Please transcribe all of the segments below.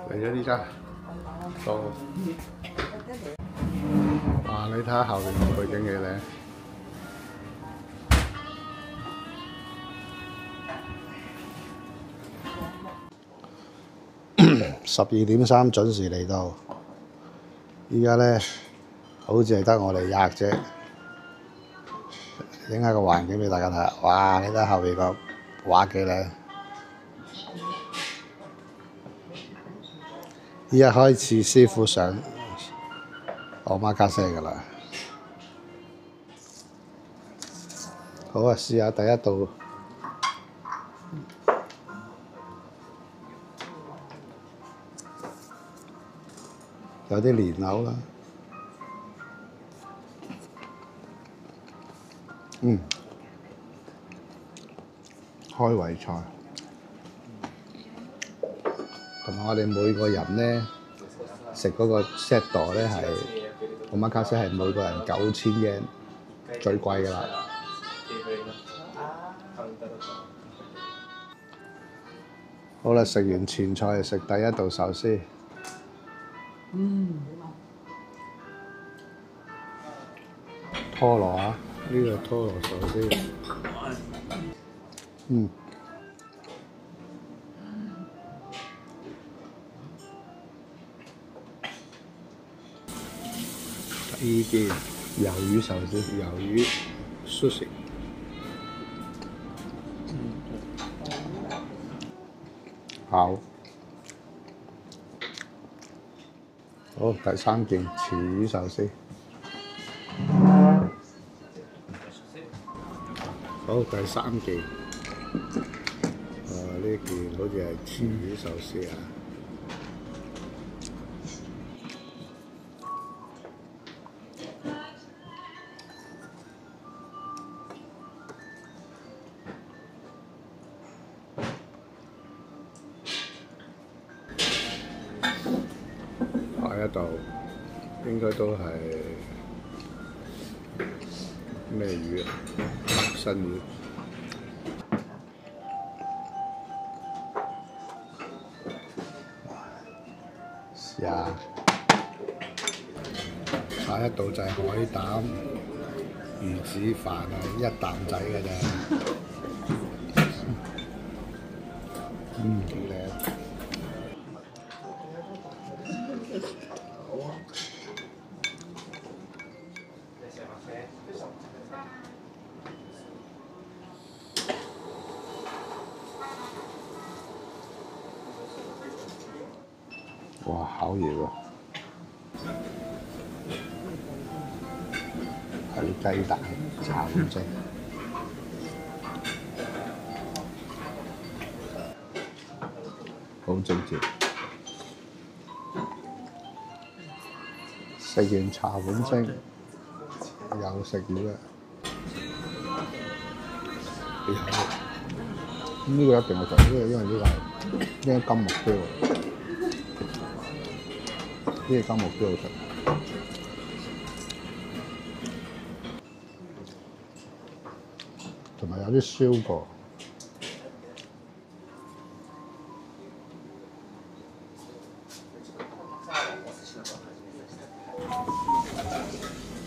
嚟咗呢家到，哇！你睇下後邊個背景幾靚。12:3準時嚟到，依家咧好似係得我哋吔啫。影下個環境俾大家睇下，哇！你睇後邊個畫幾靚。依家開始師傅上omakase㗎啦。好啊，試下第一道。有啲蓮藕啦，開胃菜，同埋我哋每個人咧食嗰個 set 度咧係omakase係每個人9000yen，最貴㗎啦。好啦，食完前菜食第一道壽司。拖羅啊，呢個拖羅壽司。呢件魷魚壽司，魷魚 sushi。好。好，第3件池魚壽司。好，第3件。呢件好似係池魚壽司啊。下一道應該都係咩魚啊？白身魚。試下，下一道就係海膽魚子飯啊，一啖仔嘅啫。幾靚。哇，好熱喎！係雞蛋炒碗蒸，好整潔。食完茶碗蒸，又食魚啦。呢個一定要食，因為呢個係金目標。呢個金目標好食，同埋有啲燒過。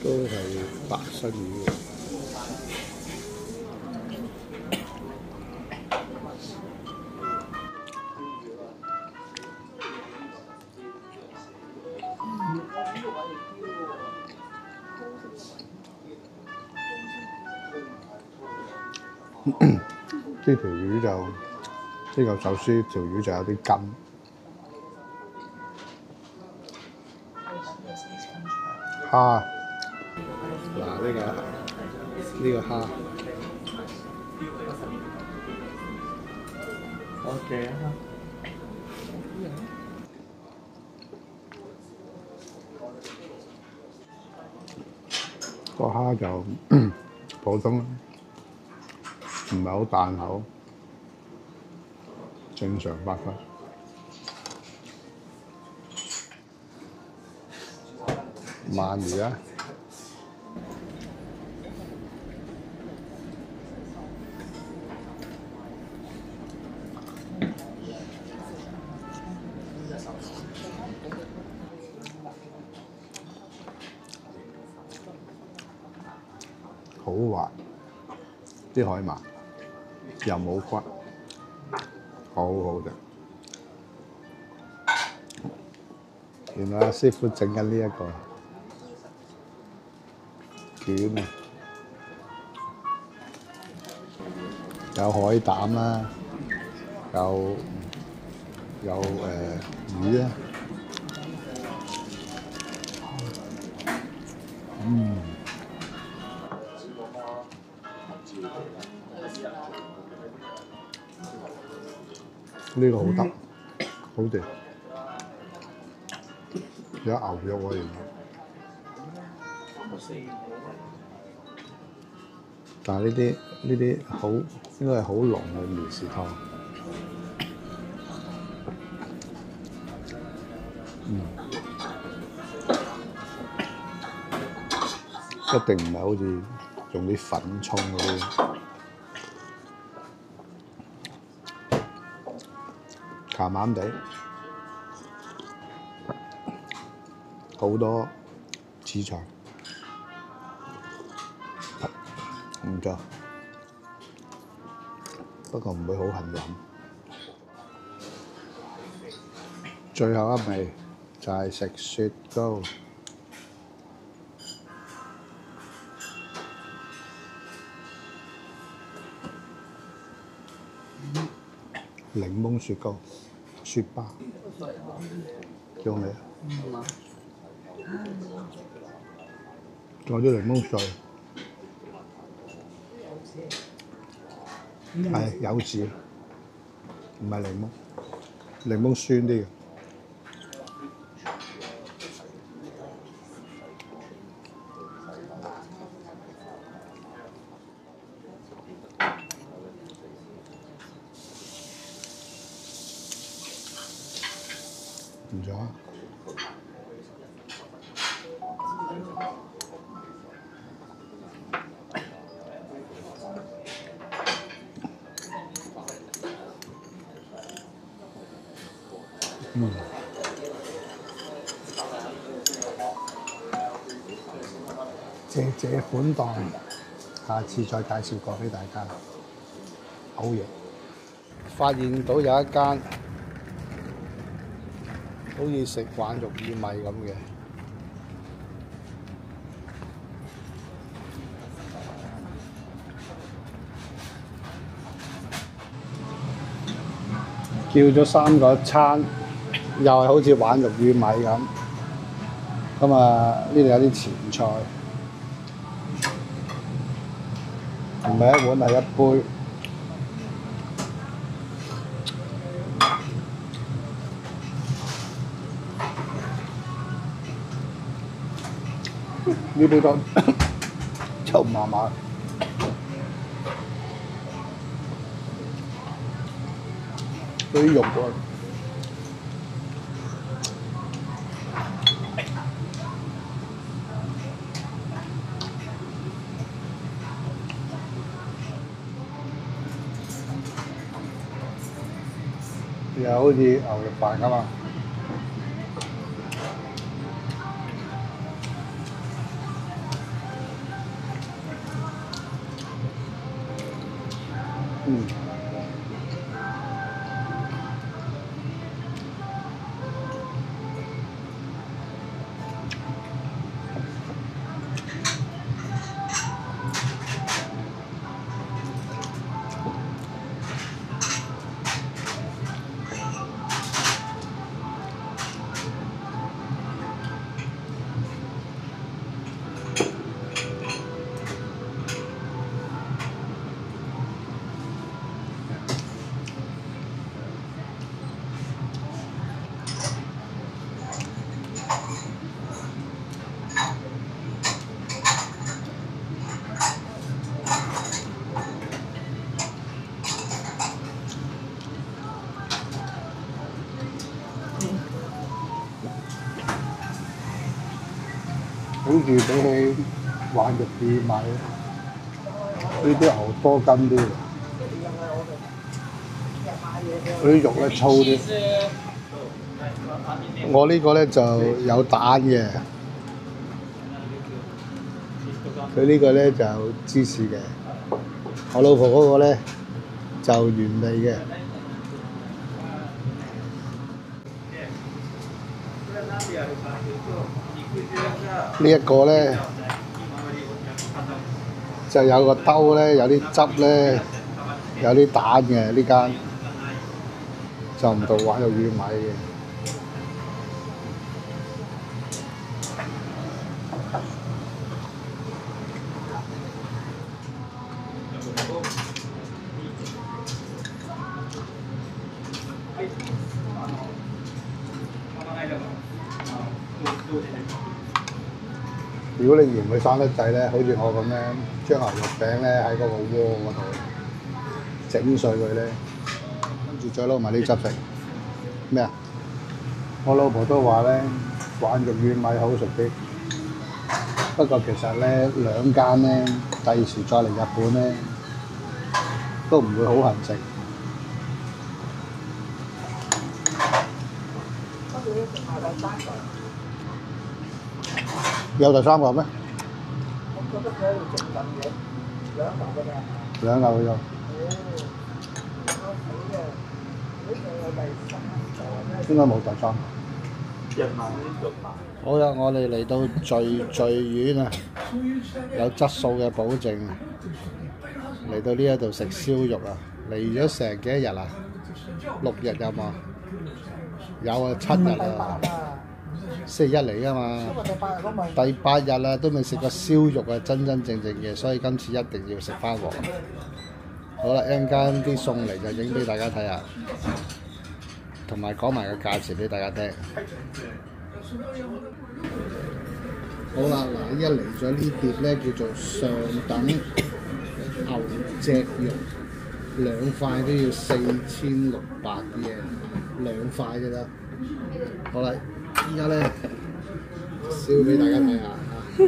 都係白身魚。呢條魚就呢個壽司條魚就有啲筋。蝦，嗱呢個蝦，OK啊。個蝦就普通，唔係好彈口，正常發揮。鰻魚啊！好滑，啲海馬又冇骨，好好食。原來阿師傅整緊呢一個卷啊，有海膽啦，有魚啦，呢個好得，好掂。有牛肉喎，原來，但係呢啲好應該係好濃嘅麵豉湯，一定唔係好似用啲粉沖嗰啲，鹹鹹地。好多紫菜，唔錯，不過唔會好痕飲。最後一味就係食雪糕，檸檬雪糕，雪巴，叫咩？仲有啲檸檬碎，係柚子，唔係檸檬，檸檬酸啲嘅。唔錯啊！謝謝款待，下次再介紹過俾大家。好嘢！發現到有一間好似食慣肉薏米咁嘅，叫咗3個餐，又係好似玩肉薏米咁。咁啊，呢度有啲前菜，唔係一碗係一杯。呢杯湯就麻麻。嗰啲肉喎，又好似牛肉飯咁啊！好似比起玩肉薏米，呢啲牛多筋啲，嗰啲肉咧粗啲。我呢個咧就有蛋嘅，佢呢個咧就芝士嘅，我老婆嗰個咧就原味嘅。呢一個咧就有個兜咧，有啲汁咧，有啲蛋嘅呢間，就唔到話有魚米嘅。如果你嫌佢生得滯咧，好似我咁樣，將牛肉餅咧喺嗰個鍋嗰度整碎佢咧，跟住再撈埋啲汁食。咩啊？我老婆都話咧，玩肉丸米好食啲。不過其實咧，兩間咧，第二時再嚟日本咧，都唔會好痕食。有第三個咩？我覺得佢喺度整緊嘅，兩嚿㗎咋？兩嚿㗎咋？應該冇第三個。好啦，我哋嚟到聚丸啊，有質素嘅保證啊！嚟到呢一度食燒肉啊，嚟咗成幾多日啊？6日有冇？有啊，7日啊！星期一嚟㗎嘛，第8日啦，都未食過燒肉啊，真正嘅，所以今次一定要食翻鑊。好啦，一陣間啲餸嚟就影俾大家睇下，同埋講埋個價錢俾大家聽。好啦，嗱，依家嚟咗呢碟咧叫做上等牛脊肉，2塊都要4600嘅，2塊啫得。好啦。依家咧燒俾大家睇下嚇，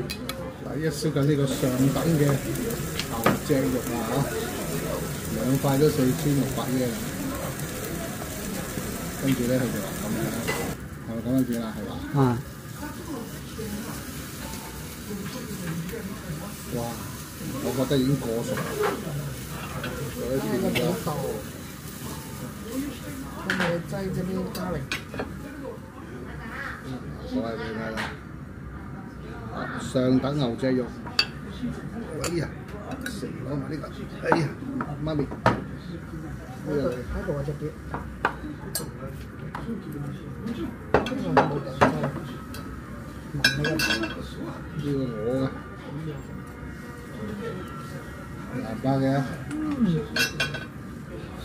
嗱依家燒緊呢個上等嘅牛脊肉啊嚇，2塊都4600嘅，跟住咧佢就話咁樣，係咪咁樣子啦？係嘛？啊！哇！我覺得已經過熟啦，有啲甜咗。咁你擠嗰啲加力。所謂嘅咩啦？上等牛脊肉，哎呀，攞埋呢個，哎呀，媽咪，喺度啊隻碟，呢個我嘅，南巴嘅，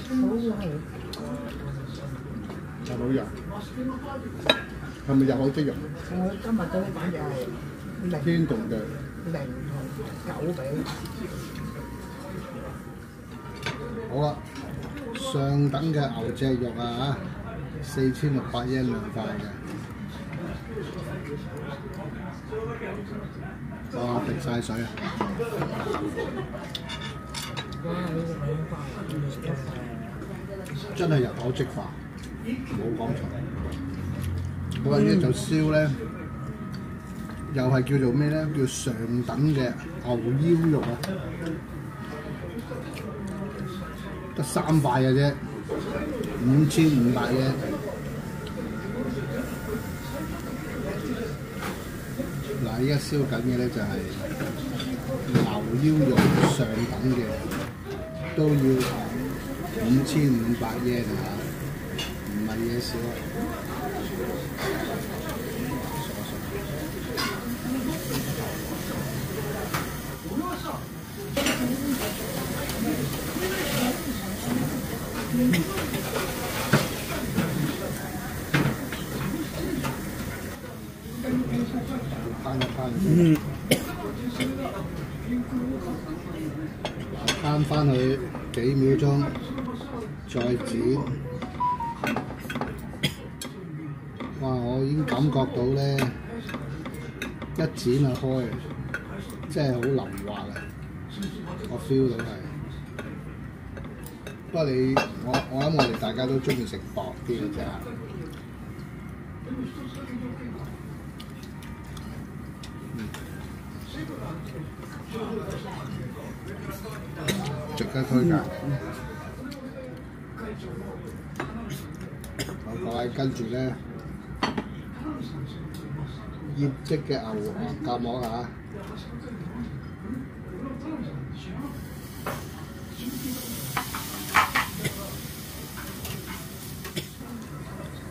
有冇油？係咪入口即溶？我今日嗰啲簡直係天同地，0同9比。好啦，上等嘅牛脊肉啊，4600yen 2塊嘅。哇！滴晒水啊！真係入口即化，冇講錯。好啦，呢就燒咧，又係叫做咩咧？叫上等嘅牛腰肉啊，得3塊嘅啫，5500嘅。嗱，依家燒緊嘅咧就係牛腰肉上等嘅，都要5500 yen 啊，唔係嘢少啊！攤翻去幾秒鐘，再剪。哇！我已經感覺到咧，一剪就開，真係好淋滑啊！我 feel 到係。不過我諗我哋大家都中意食薄啲嘅啫。值得推介。好，各位跟住咧，醃製嘅牛橫膈膜啊！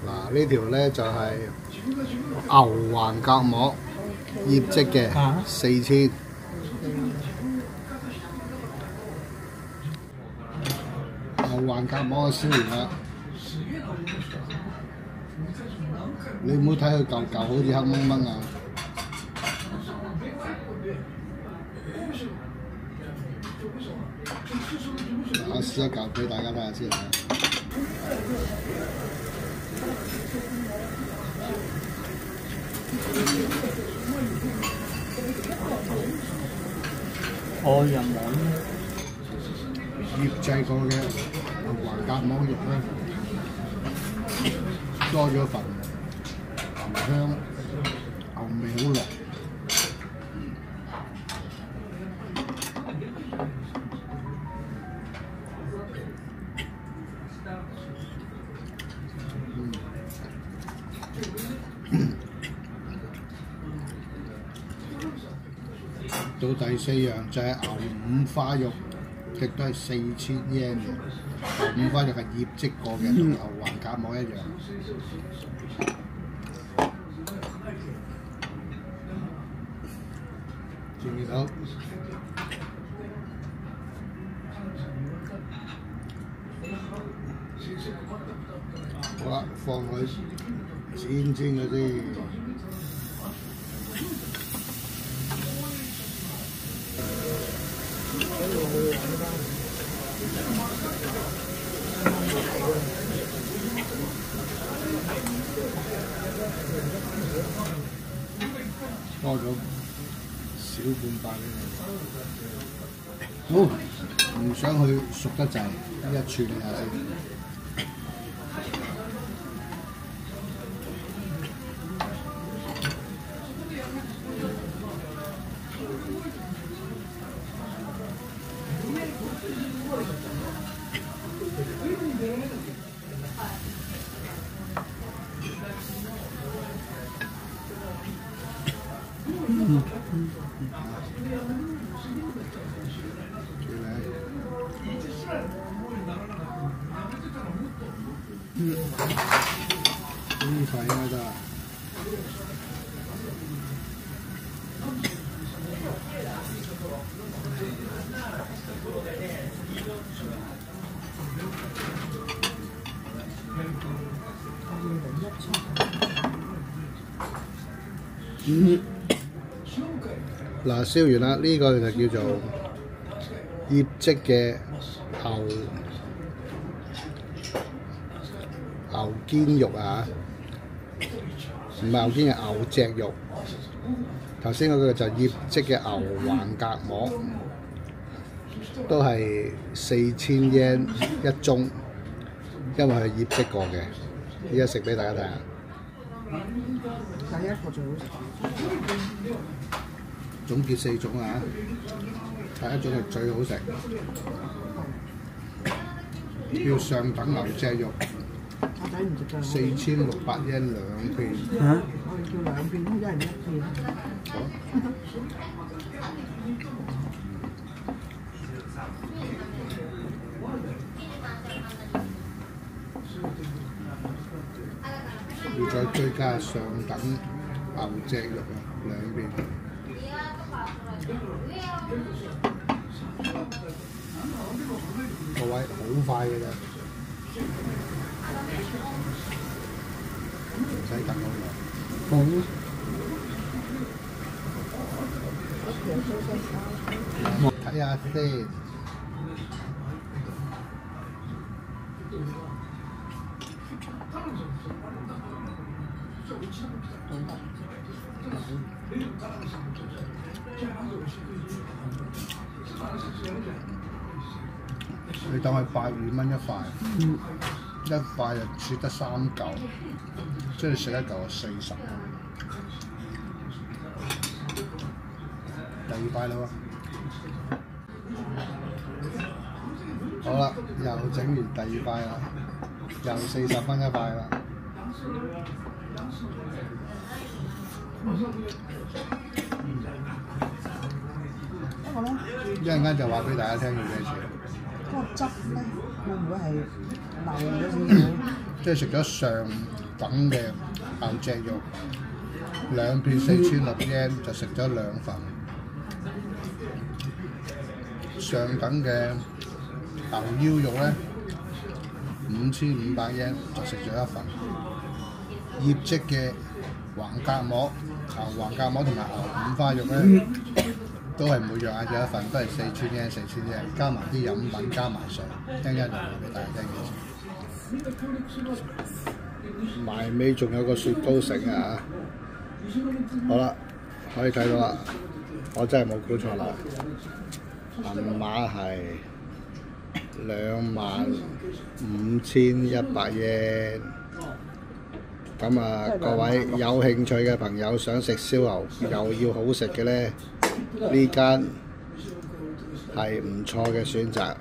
嗱，呢條咧就係牛橫膈膜醃製嘅4000。牛橫膈膜嘅燒完啦，你唔好睇佢嚿嚿好似黑掹掹啊！我試一嚿俾大家睇下先啊！我又冇醃製過嘅橫膈膜肉咧，多咗份牛香，牛味好濃。到第4樣就係牛五花肉，亦都係4000 yen 嘅。牛五花肉係醃製過嘅，同牛橫膈膜一樣。見唔見到？好啦，放佢煎佢先。多咗小半塊俾你。好，唔想佢熟得滯，一處理下先。呢塊應該得啦。嗱，燒完啦，呢個就叫做醃製嘅牛肩肉啊，唔係牛肩係牛脊肉。頭先嗰個就醃製嘅牛橫膈膜，都係4000 yen 一盅，因為係醃製過嘅。依家食俾大家睇下。第一個最好食。總結4種啊，第一種係最好食，叫上等牛脊肉，4600 yen 2片。嚇？我哋叫2片，一人1片。好。要再追加上等牛脊肉啊，2片。各位好快嘅啫，唔使等好耐。好。睇下先。你當佢82蚊一塊，一塊就切得3嚿，即係食一嚿就40。第二塊啦喎。好啦，又整完第二塊啦，又40蚊一塊啦。不過咧，一陣間就話俾大家聽要幾錢。嗰個汁咧會唔會係流咗少少？即係食咗上等嘅牛脊肉，2片4006 yen 就食咗2份。上等嘅牛腰肉咧5500 yen 就食咗1份。醃製嘅橫膈膜、牛橫膈膜同埋牛五花肉咧，都係每樣嗌咗1份，都係4000 yen 加埋啲飲品加埋水，一陣間就話俾大家聽幾錢。埋尾仲有個雪糕食啊！好啦，可以睇到啦，我真係冇估錯啦，銀碼係25100 yen。咁啊，各位有興趣嘅朋友想食燒牛又要好食嘅咧，呢間係唔錯嘅選擇。